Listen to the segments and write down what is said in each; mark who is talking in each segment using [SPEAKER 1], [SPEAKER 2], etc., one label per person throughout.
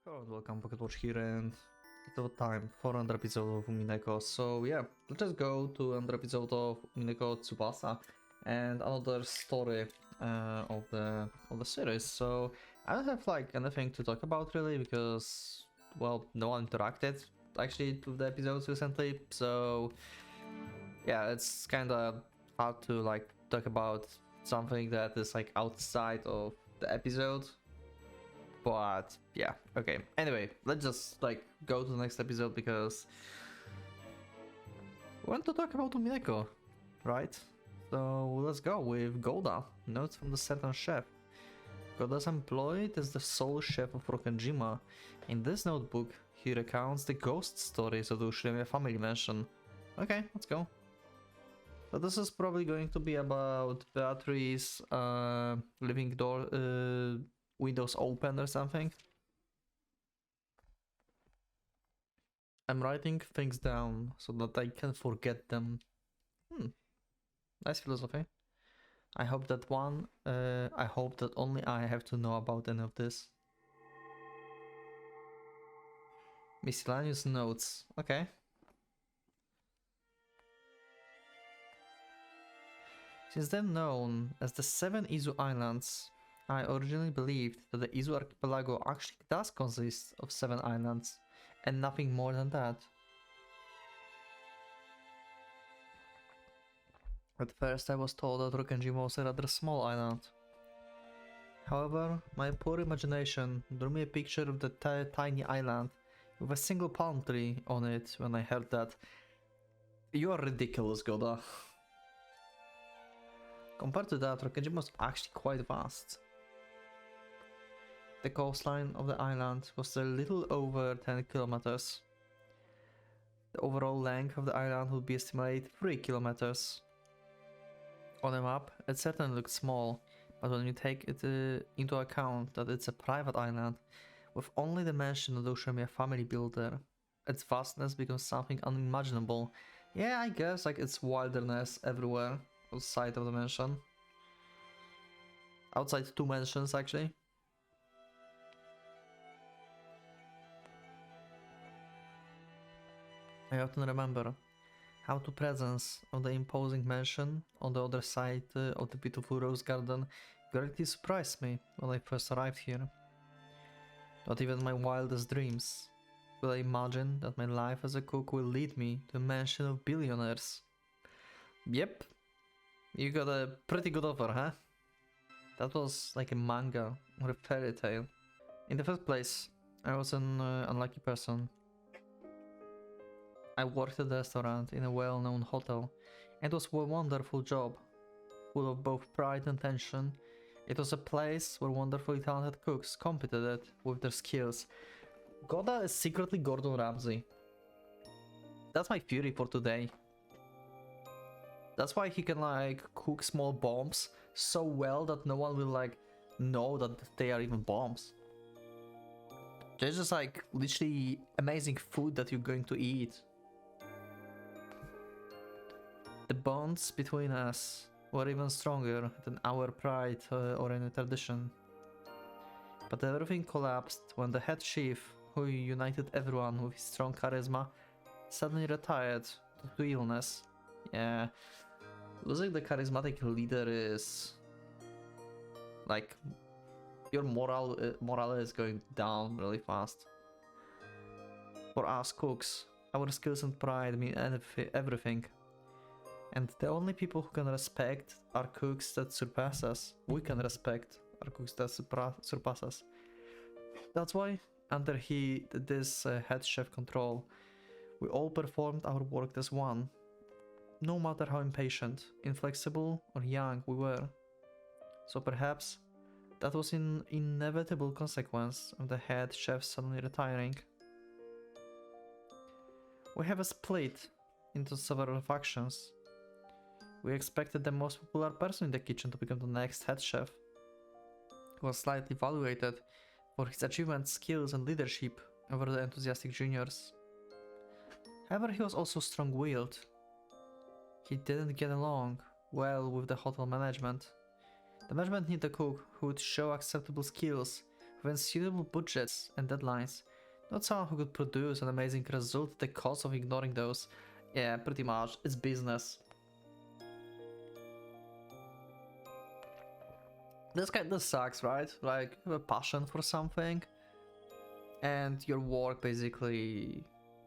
[SPEAKER 1] Hello and welcome, PocketWatch here, and it's about time for another episode of Umineko. So yeah, let's just go to another episode of Umineko Tsubasa and another story of the series. So I don't have like anything to talk about really because, well, no one interacted actually with the episodes recently. So yeah, it's kind of hard to like talk about something that is like outside of the episode. But yeah, okay. Anyway, let's just like go to the next episode because we want to talk about Umineko, right? So let's go with GOHDA. Notes from the certain chef. GOHDA's employed as the sole chef of Rokenjima. In this notebook, he recounts the ghost stories of the Ushirime family mansion. Okay, let's go. So this is probably going to be about Beatrice leaving windows open or something. I'm writing things down so that I can forget them. Nice philosophy. I hope that only I have to know about any of this. Miscellaneous notes. Okay. Since then known as the 7 Izu Islands, I originally believed that the Izu archipelago actually does consist of 7 islands, and nothing more than that. At first I was told that Rokenjima was a rather small island. However, my poor imagination drew me a picture of the tiny island with a single palm tree on it when I heard that. You are ridiculous, GOHDA. Compared to that, Rokenjima was actually quite vast. The coastline of the island was a little over 10 kilometers. The overall length of the island would be estimated 3 kilometers. On a map, it certainly looked small, but when you take it into account that it's a private island with only the mention of the Ushirime family builder, its vastness becomes something unimaginable. Yeah, I guess like it's wilderness everywhere outside of the mansion. Outside 2 mansions actually. I often remember how the presence of the imposing mansion on the other side of the beautiful rose garden greatly surprised me when I first arrived here. Not even my wildest dreams will I imagine that my life as a cook will lead me to a mansion of billionaires. Yep, you got a pretty good offer, huh? That was like a manga or a fairy tale. In the first place, I was an unlucky person. I worked at a restaurant in a well-known hotel, and it was a wonderful job, full of both pride and tension. It was a place where wonderfully talented cooks competed with their skills. GOHDA is secretly Gordon Ramsay. That's my theory for today. That's why he can like cook small bombs so well that no one will like know that they are even bombs. There's just like literally amazing food that you're going to eat. The bonds between us were even stronger than our pride or any tradition. But everything collapsed when the head chief, who united everyone with his strong charisma, suddenly retired due to illness. Yeah, losing the charismatic leader is like your morale is going down really fast. For us cooks, our skills and pride mean everything. And the only people who can respect are cooks that surpass us. We can respect our cooks that surpass us. That's why, under this head chef control, we all performed our work as one. No matter how impatient, inflexible, or young we were. So perhaps that was an inevitable consequence of the head chef suddenly retiring. We have a split into several factions. We expected the most popular person in the kitchen to become the next head chef. He was slightly evaluated for his achievements, skills, and leadership over the enthusiastic juniors. However, he was also strong-willed. He didn't get along well with the hotel management. The management needed a cook who would show acceptable skills within suitable budgets and deadlines. Not someone who could produce an amazing result at the cost of ignoring those. Yeah, pretty much. It's business. This kind of sucks, right? Like, you have a passion for something, and your work basically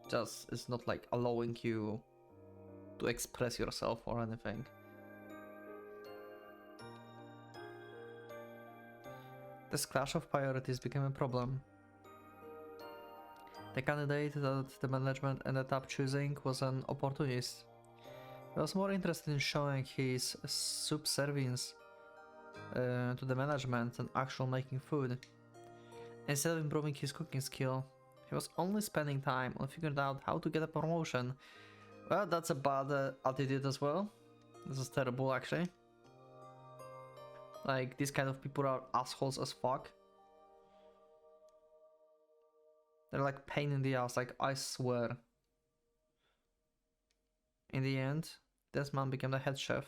[SPEAKER 1] just is not like allowing you to express yourself or anything. This clash of priorities became a problem. The candidate that the management ended up choosing was an opportunist. He was more interested in showing his subservience to the management than actual making food. Instead of improving his cooking skill, he was only spending time on figuring out how to get a promotion. Well, that's a bad attitude as well. This is terrible, actually. Like, these kind of people are assholes as fuck. They're like pain in the ass, like, I swear. In the end, this man became the head chef.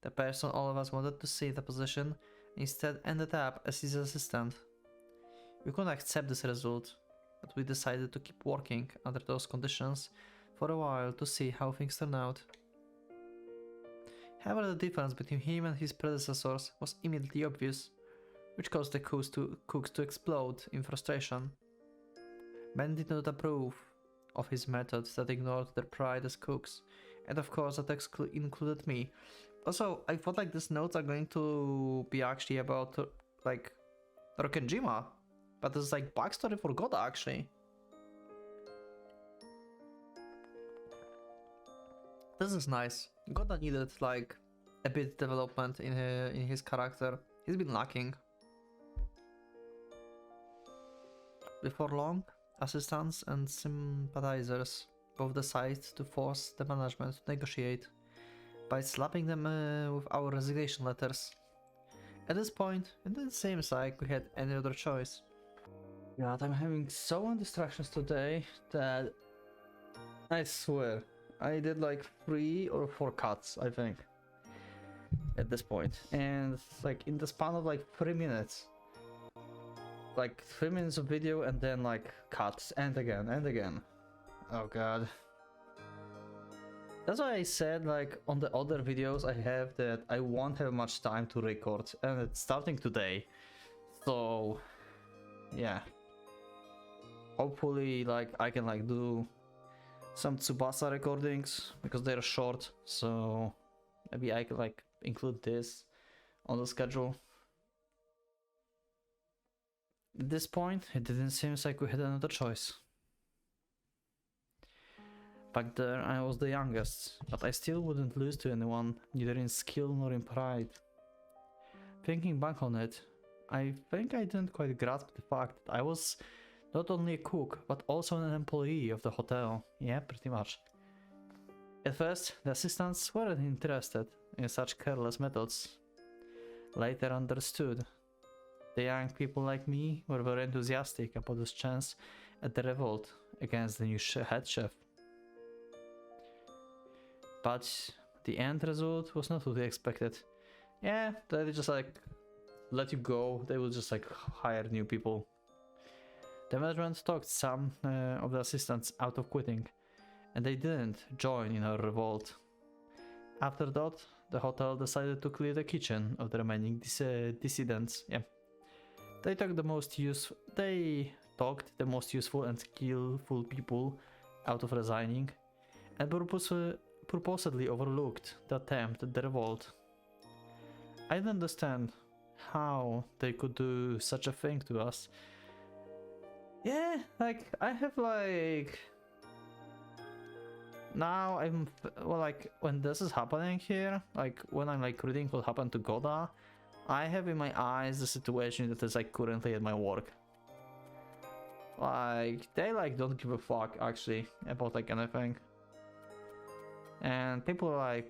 [SPEAKER 1] The person all of us wanted to see the position instead ended up as his assistant. We couldn't accept this result, but we decided to keep working under those conditions for a while to see how things turn out. However, the difference between him and his predecessors was immediately obvious, which caused the cooks to explode in frustration. Men did not approve of his methods that ignored their pride as cooks, and of course that included me. Also, I thought like these notes are going to be actually about like Rokenjima, but this is like backstory for GOHDA actually. This is nice. GOHDA needed like a bit development in his character. He's been lacking. Before long, assistants and sympathizers both decided to force the management to negotiate by slapping them with our resignation letters. At this point, it didn't seem like we had any other choice. God, I'm having so many distractions today that I swear I did like 3 or 4 cuts, I think, at this point. And like in the span of like 3 minutes. Like 3 minutes of video and then like cuts and again and again. Oh god. That's why I said like on the other videos I have that I won't have much time to record, and it's starting today. So yeah. Hopefully like I can like do some Tsubasa recordings because they're short, so maybe I could like include this on the schedule. At this point, it didn't seem like we had another choice. Back there, I was the youngest, but I still wouldn't lose to anyone, neither in skill nor in pride. Thinking back on it, I think I didn't quite grasp the fact that I was not only a cook, but also an employee of the hotel. Yeah, pretty much. At first, the assistants weren't interested in such careless methods. Later understood. The young people like me were very enthusiastic about this chance at the revolt against the new head chef. But the end result was not what they expected. Yeah, they just like let you go, they will just like hire new people. The management talked some of the assistants out of quitting, and they didn't join in our revolt. After that, the hotel decided to clear the kitchen of the remaining dissidents. Yeah. They took the most useful and skillful people out of resigning, and purposely overlooked the attempt at the revolt. I didn't understand how they could do such a thing to us. Yeah, like I have like now well, like when this is happening here, like when I'm like reading what happened to GOHDA, I have in my eyes the situation that is like currently at my work. Like they like don't give a fuck actually about like anything, and people are like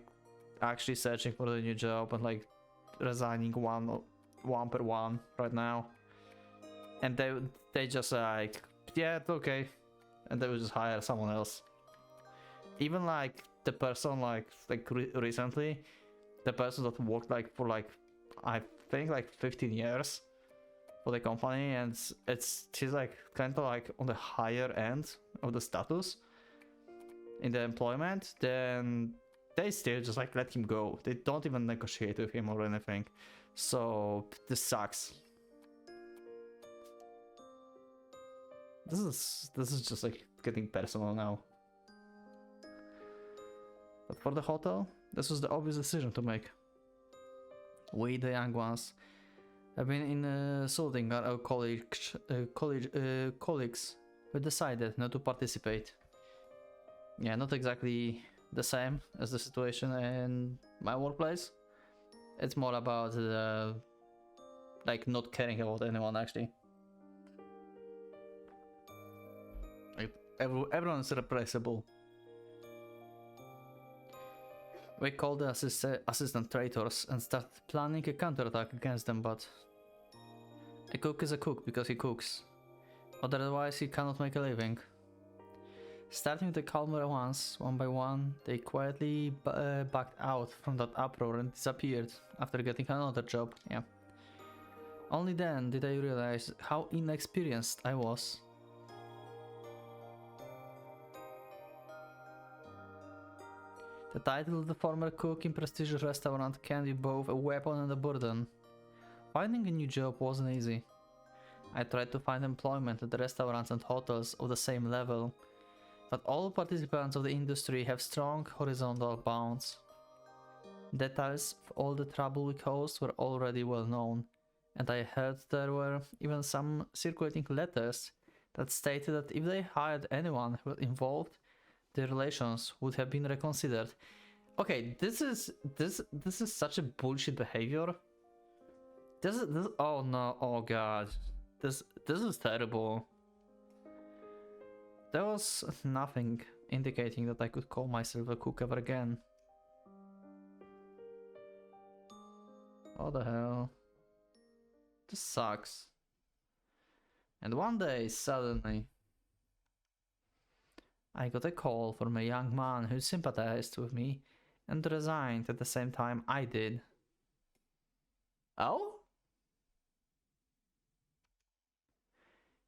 [SPEAKER 1] actually searching for the new job and like resigning one per one right now, and they just like, yeah, it's okay, and they will just hire someone else. Even like the person like recently, the person that worked like for like I think like 15 years for the company, and he's like kind of like on the higher end of the status in the employment, then they still just like let him go. They don't even negotiate with him or anything. So this sucks. This is just like getting personal now. But for the hotel, this was the obvious decision to make. We, the young ones, have been insulting our colleagues who decided not to participate. Yeah, not exactly the same as the situation in my workplace. It's more about like not caring about anyone actually. Like everyone's replaceable. We called the assistant traitors and started planning a counterattack against them, but a cook is a cook because he cooks. Otherwise he cannot make a living. Starting with the calmer ones, one by one, they quietly backed out from that uproar and disappeared after getting another job, yeah. Only then did I realize how inexperienced I was. The title of the former cook in prestigious restaurant can be both a weapon and a burden. Finding a new job wasn't easy. I tried to find employment at the restaurants and hotels of the same level, but all participants of the industry have strong horizontal bounds. Details of all the trouble we caused were already well known, and I heard there were even some circulating letters that stated that if they hired anyone who was involved, the relations would have been reconsidered. Okay, this is such a bullshit behavior. This oh no, oh god. This is terrible. There was nothing indicating that I could call myself a cook ever again. What the hell? This sucks. And one day, suddenly, I got a call from a young man who sympathized with me and resigned at the same time I did. Oh?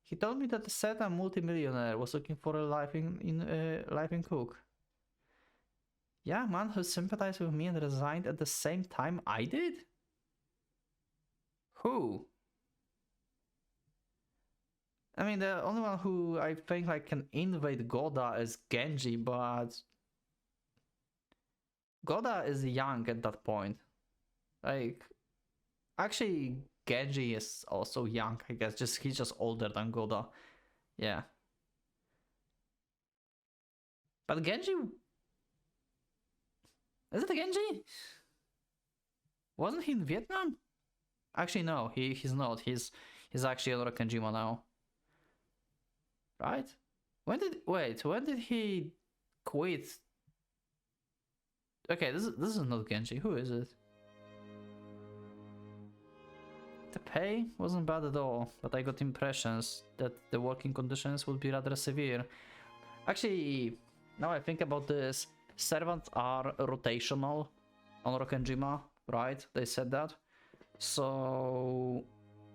[SPEAKER 1] He told me that a certain multimillionaire was looking for a life in cook. Young man who sympathized with me and resigned at the same time I did? Who? I mean, the only one who I think like can invade GOHDA is Genji, but GOHDA is young at that point. Like, actually, Genji is also young, I guess. He's just older than GOHDA. Yeah. But Genji, is it Genji? Wasn't he in Vietnam? Actually, no, he's not. He's actually a Kenjima now. Right? When did he quit? Okay, this is not Genji. Who is it? The pay wasn't bad at all, but I got impressions that the working conditions would be rather severe. Actually, now I think about this, servants are rotational on Rokenjima, right? They said that. So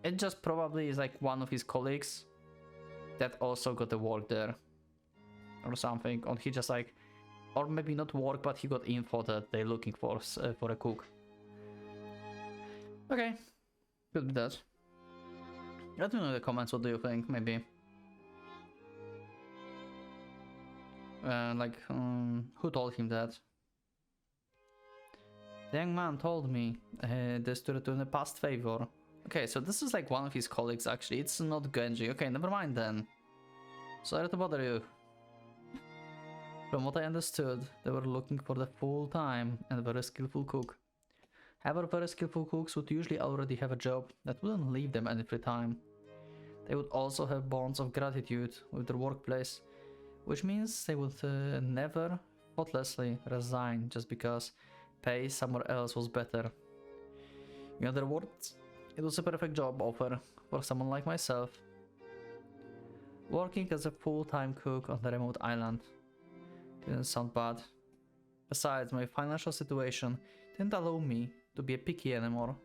[SPEAKER 1] it just probably is like one of his colleagues that also got to work there or something, or he just like, or maybe not work, but he got info that they're looking for a cook. Okay, could be that. Let me know in the comments, what do you think, maybe. Who told him that? The young man told me this to return a past favor. Okay, so this is like one of his colleagues actually, it's not Genji. Okay, never mind then. Sorry to bother you. From what I understood, they were looking for the full-time and very skillful cook. However, very skillful cooks would usually already have a job that wouldn't leave them any free time. They would also have bonds of gratitude with their workplace, which means they would never thoughtlessly resign just because pay somewhere else was better. In other words, it was a perfect job offer for someone like myself. Working as a full-time cook on the remote island didn't sound bad. Besides, my financial situation didn't allow me to be picky anymore.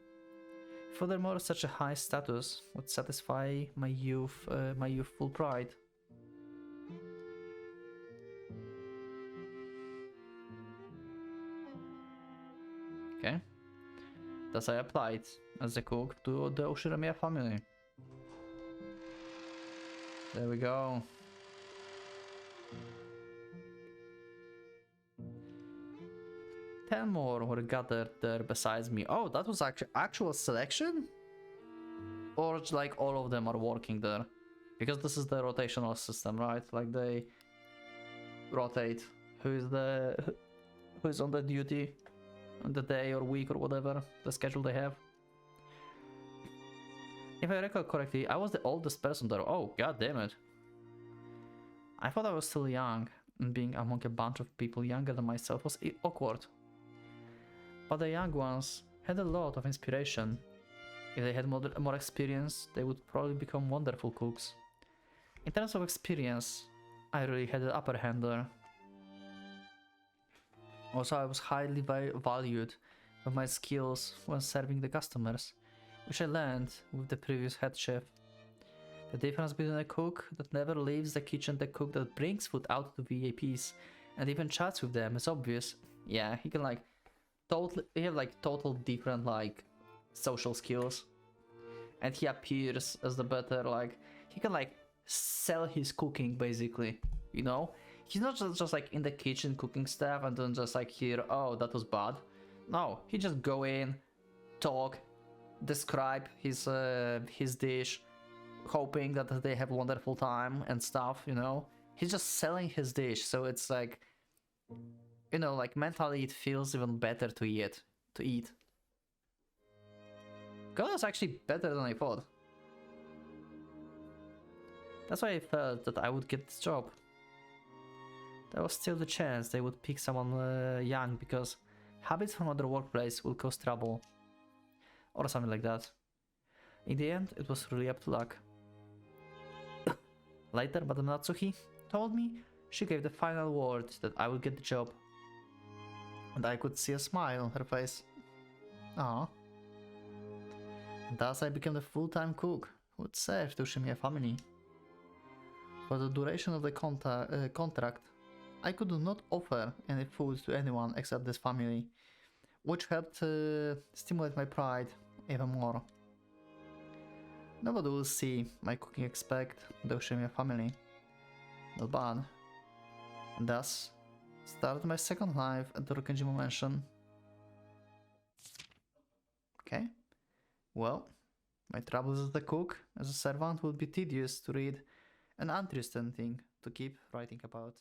[SPEAKER 1] Furthermore, such a high status would satisfy my youthful pride. Okay. Thus I applied as a cook to the Ushiramiya family. There we go. 10 more were gathered there besides me. Oh, that was actual selection? Or like all of them are working there? Because this is the rotational system, right? Like they rotate who is on the duty on the day or week or whatever the schedule they have. If I recall correctly, I was the oldest person there. Oh, god damn it. I thought I was still young, and being among a bunch of people younger than myself was awkward. But the young ones had a lot of inspiration. If they had more experience, they would probably become wonderful cooks. In terms of experience, I really had the upper hand there. Also, I was highly valued for my skills when serving the customers, which I learned with the previous head chef. The difference between a cook that never leaves the kitchen and the cook that brings food out to VIPs and even chats with them is obvious. Yeah, he can like total different like social skills, and he appears as the better, like he can like sell his cooking basically, you know. He's not just like in the kitchen cooking stuff and then just like here, oh that was bad. No, he just go in, talk, describe his dish, hoping that they have a wonderful time and stuff, you know. He's just selling his dish, so it's like, you know, like mentally it feels even better to eat. God was actually better than I thought. That's why I felt that I would get this job. There was still the chance they would pick someone young because habits from other workplace will cause trouble. Or something like that. In the end, it was really up to luck. Later, Madame Natsuhi told me she gave the final word that I would get the job. And I could see a smile on her face. Aww. Thus I became the full-time cook who would serve the Ushimiya family. For the duration of the contract, I could not offer any food to anyone except this family, which helped stimulate my pride even more. Nobody will see my cooking except the Ushimiya family. Not bad. And thus, started my second life at the Rokkenjima mansion. Okay. Well, my troubles as a cook, as a servant would be tedious to read and interesting thing to keep writing about.